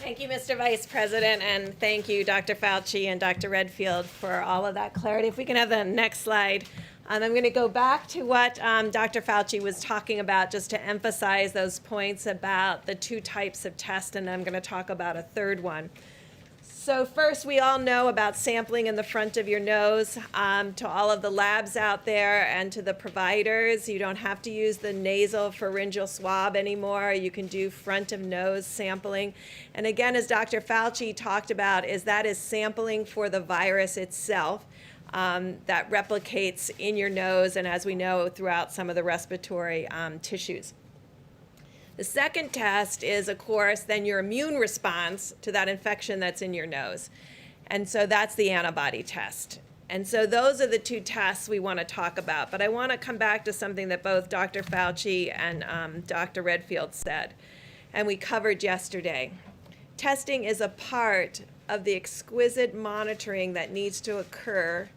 Thank you, Mr. Vice President, and thank you, Dr. Fauci and Dr. Redfield, for all of that clarity. If we can have the next slide. I'm going to go back to what Dr. Fauci was talking about, just to emphasize those points about the two types of tests, and I'm going to talk about a third one. So first, we all know about sampling in the front of your nose. To all of the labs out there and to the providers, you don't have to use the nasal pharyngeal swab anymore. You can do front of nose sampling. And again, as Dr. Fauci talked about, that is sampling for the virus itself that replicates in your nose and, as we know, throughout some of the respiratory tissues. The second test is, of course, then your immune response to that infection that's in your nose. And so that's the antibody test. And so those are the two tests we want to talk about. But I want to come back to something that both Dr. Fauci and Dr. Redfield said, and we covered yesterday. Testing is a part of the exquisite monitoring that needs to occur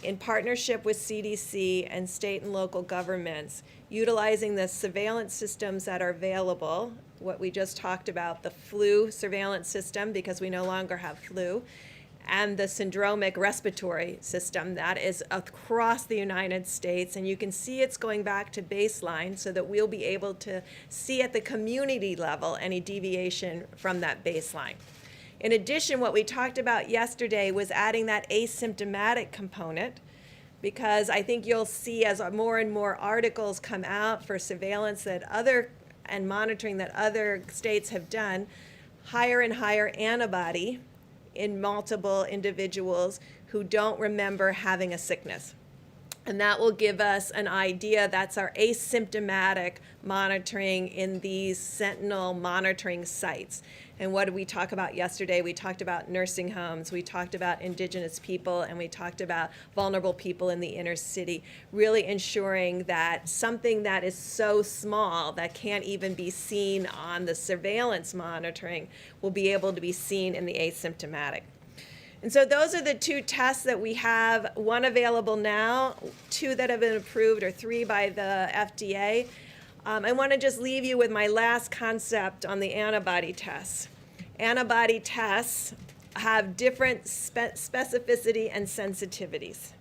in partnership with CDC and state and local governments, utilizing the surveillance systems that are available, what we just talked about, the flu surveillance system, because we no longer have flu, and the syndromic respiratory system that is across the United States. And you can see it's going back to baseline so that we'll be able to see at the community level any deviation from that baseline. In addition, what we talked about yesterday was adding that asymptomatic component, because I think you'll see as more and more articles come out for surveillance and monitoring that other states have done, higher and higher antibody in multiple individuals who don't remember having a sickness. And that will give us an idea. That's our asymptomatic monitoring in these sentinel monitoring sites. And what did we talk about yesterday? We talked about nursing homes, we talked about indigenous people, and we talked about vulnerable people in the inner city, really ensuring that something that is so small that can't even be seen on the surveillance monitoring will be able to be seen in the asymptomatic. And so those are the two tests that we have, one available now, two that have been approved, or three by the FDA. I want to just leave you with my last concept on the antibody tests. Antibody tests have different specificity and sensitivities.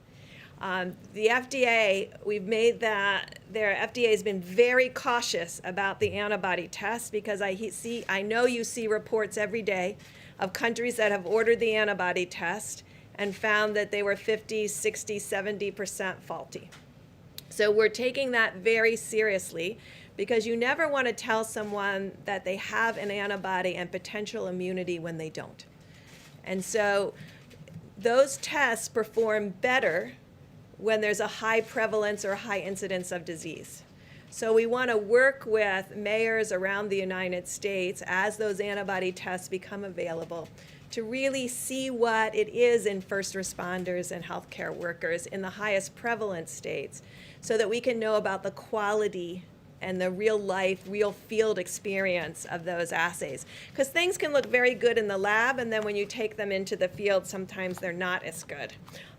The FDA, their FDA has been very cautious about the antibody tests, because I know you see reports every day of countries that have ordered the antibody test and found that they were 50, 60, 70% faulty. So we're taking that very seriously, because you never want to tell someone that they have an antibody and potential immunity when they don't. And so those tests perform better when there's a high prevalence or high incidence of disease. So we want to work with mayors around the United States as those antibody tests become available to really see what it is in first responders and healthcare workers in the highest prevalence states, so that we can know about the quality and the real life, real field experience of those assays. Because things can look very good in the lab, and then when you take them into the field, sometimes they're not as good.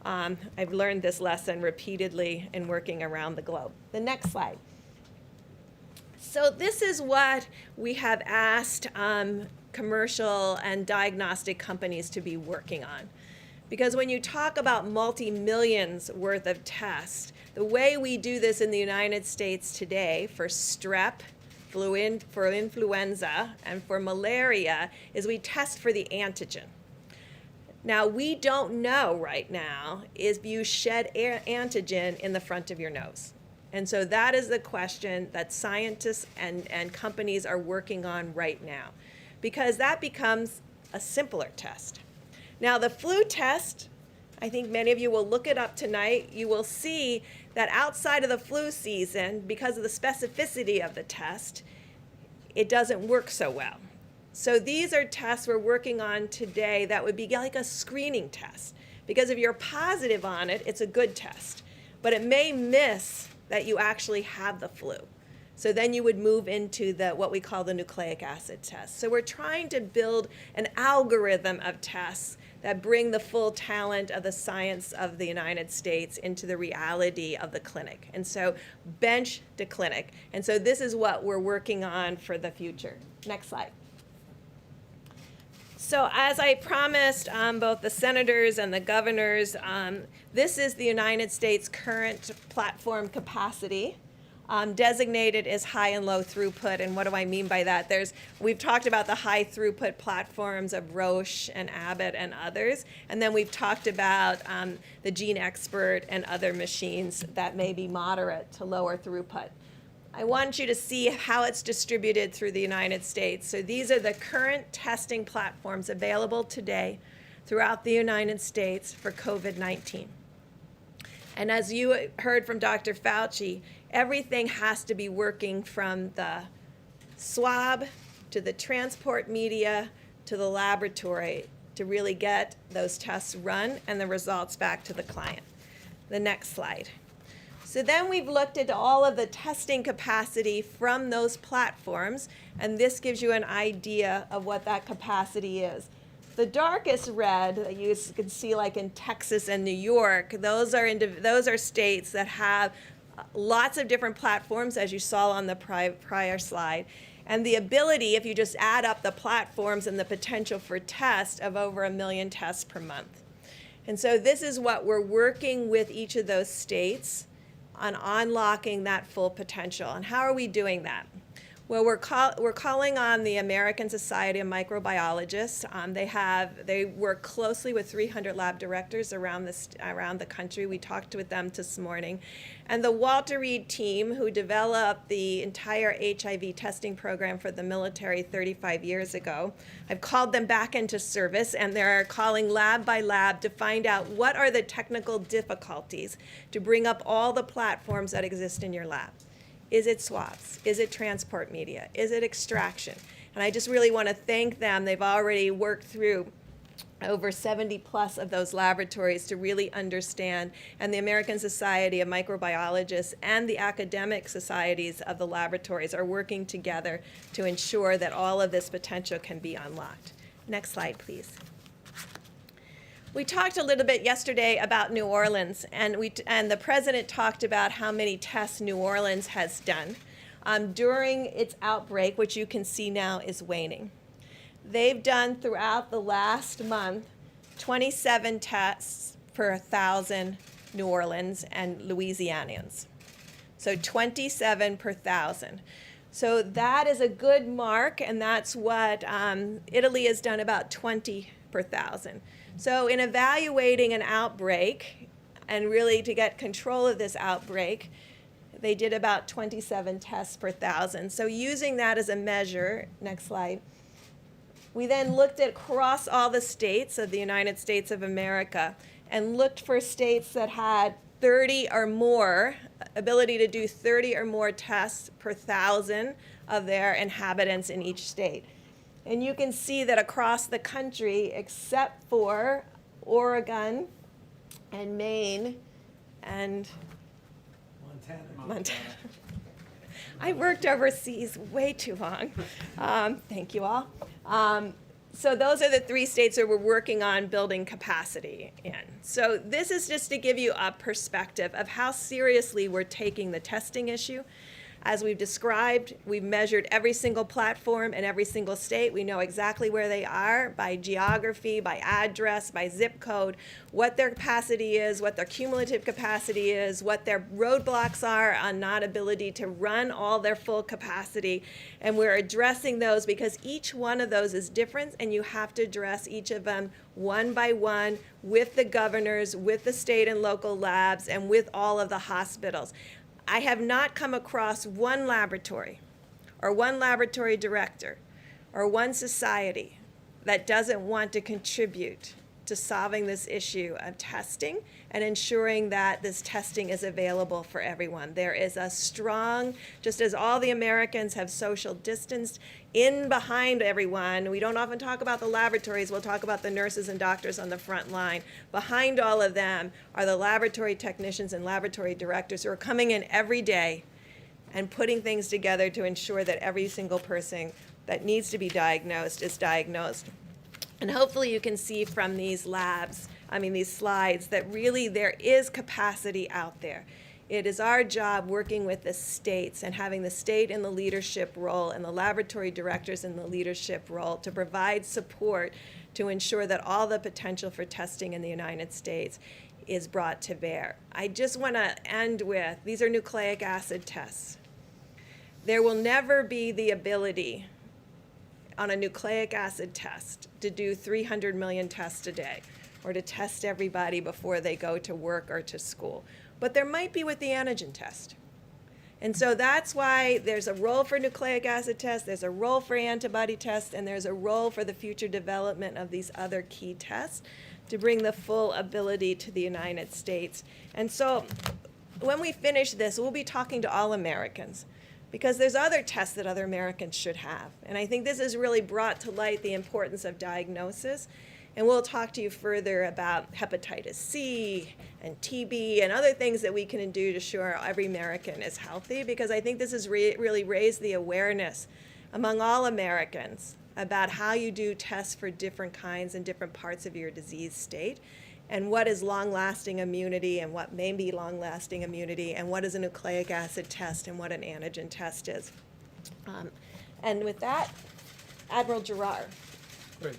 I've learned this lesson repeatedly in working around the globe. The next slide. So this is what we have asked commercial and diagnostic companies to be working on. Because when you talk about multi-millions worth of tests, the way we do this in the United States today for strep, for influenza, and for malaria is we test for the antigen. Now, we don't know right now if you shed antigen in the front of your nose. And so that is the question that scientists and companies are working on right now, because that becomes a simpler test. Now, the flu test, I think many of you will look it up tonight. You will see that outside of the flu season, because of the specificity of the test, it doesn't work so well. So these are tests we're working on today that would be like a screening test, because if you're positive on it, it's a good test. But it may miss that you actually have the flu. So then you would move into what we call the nucleic acid test. So we're trying to build an algorithm of tests that bring the full talent of the science of the United States into the reality of the clinic. And so bench to clinic. And so this is what we're working on for the future. Next slide. So as I promised both the senators and the governors, this is the United States' current platform capacity, designated as high and low throughput. And what do I mean by that? We've talked about the high throughput platforms of Roche and Abbott and others. And then we've talked about the Gene Expert and other machines that may be moderate to lower throughput. I want you to see how it's distributed through the United States. So these are the current testing platforms available today throughout the United States for COVID-19. And as you heard from Dr. Fauci, everything has to be working from the swab to the transport media to the laboratory to really get those tests run and the results back to the client. The next slide. So then we've looked at all of the testing capacity from those platforms, and this gives you an idea of what that capacity is. The darkest red that you can see, like in Texas and New York, those are states that have lots of different platforms, as you saw on the prior slide, and the ability, if you just add up the platforms and the potential for test, of over 1 million tests per month. And so this is what we're working with each of those states on unlocking that full potential. And how are we doing that? Well, we're calling on the American Society of Microbiologists. They work closely with 300 lab directors around the country. We talked with them this morning. And the Walter Reed team, who developed the entire HIV testing program for the military 35 years ago, I've called them back into service, and they're calling lab by lab to find out what are the technical difficulties to bring up all the platforms that exist in your lab. Is it swabs? Is it transport media? Is it extraction? And I just really want to thank them. They've already worked through over 70 plus of those laboratories to really understand, and the American Society of Microbiologists and the academic societies of the laboratories are working together to ensure that all of this potential can be unlocked. Next slide, please. We talked a little bit yesterday about New Orleans, and the president talked about how many tests New Orleans has done during its outbreak, which you can see now is waning. They've done throughout the last month 27 tests per 1,000 New Orleans and Louisianians. So 27 per 1,000. So that is a good mark, and that's what Italy has done, about 20 per 1,000. So in evaluating an outbreak, and really to get control of this outbreak, they did about 27 tests per 1,000. So using that as a measure, next slide, we then looked at across all the states of the United States of America and looked for states that had 30 or more, ability to do 30 or more tests per 1,000 of their inhabitants in each state. And you can see that across the country, except for Oregon and Maine and Montana. I worked overseas way too long. Thank you all. So those are the 3 states that we're working on building capacity in. So this is just to give you a perspective of how seriously we're taking the testing issue. As we've described, we've measured every single platform in every single state. We know exactly where they are by geography, by address, by zip code, what their capacity is, what their cumulative capacity is, what their roadblocks are on not ability to run all their full capacity. And we're addressing those because each one of those is different, and you have to address each of them one by one with the governors, with the state and local labs, and with all of the hospitals. I have not come across one laboratory or one laboratory director or one society that doesn't want to contribute to solving this issue of testing and ensuring that this testing is available for everyone. There is a strong, just as all the Americans have social distanced in behind everyone, we don't often talk about the laboratories, we'll talk about the nurses and doctors on the front line. Behind all of them are the laboratory technicians and laboratory directors who are coming in every day and putting things together to ensure that every single person that needs to be diagnosed is diagnosed. And hopefully you can see from these slides, that really there is capacity out there. It is our job working with the states and having the state in the leadership role and the laboratory directors in the leadership role to provide support to ensure that all the potential for testing in the United States is brought to bear. I just want to end with, these are nucleic acid tests. There will never be the ability on a nucleic acid test to do 300 million tests a day or to test everybody before they go to work or to school. But there might be with the antigen test. And so that's why there's a role for nucleic acid tests, there's a role for antibody tests, and there's a role for the future development of these other key tests to bring the full ability to the United States. And so when we finish this, we'll be talking to all Americans, because there's other tests that other Americans should have. And I think this has really brought to light the importance of diagnosis. And we'll talk to you further about hepatitis C and TB and other things that we can do to ensure every American is healthy, because I think this has really raised the awareness among all Americans about how you do tests for different kinds and different parts of your disease state, and what is long-lasting immunity and what may be long-lasting immunity, and what is a nucleic acid test and what an antigen test is. And with that, Admiral Giroir. Great.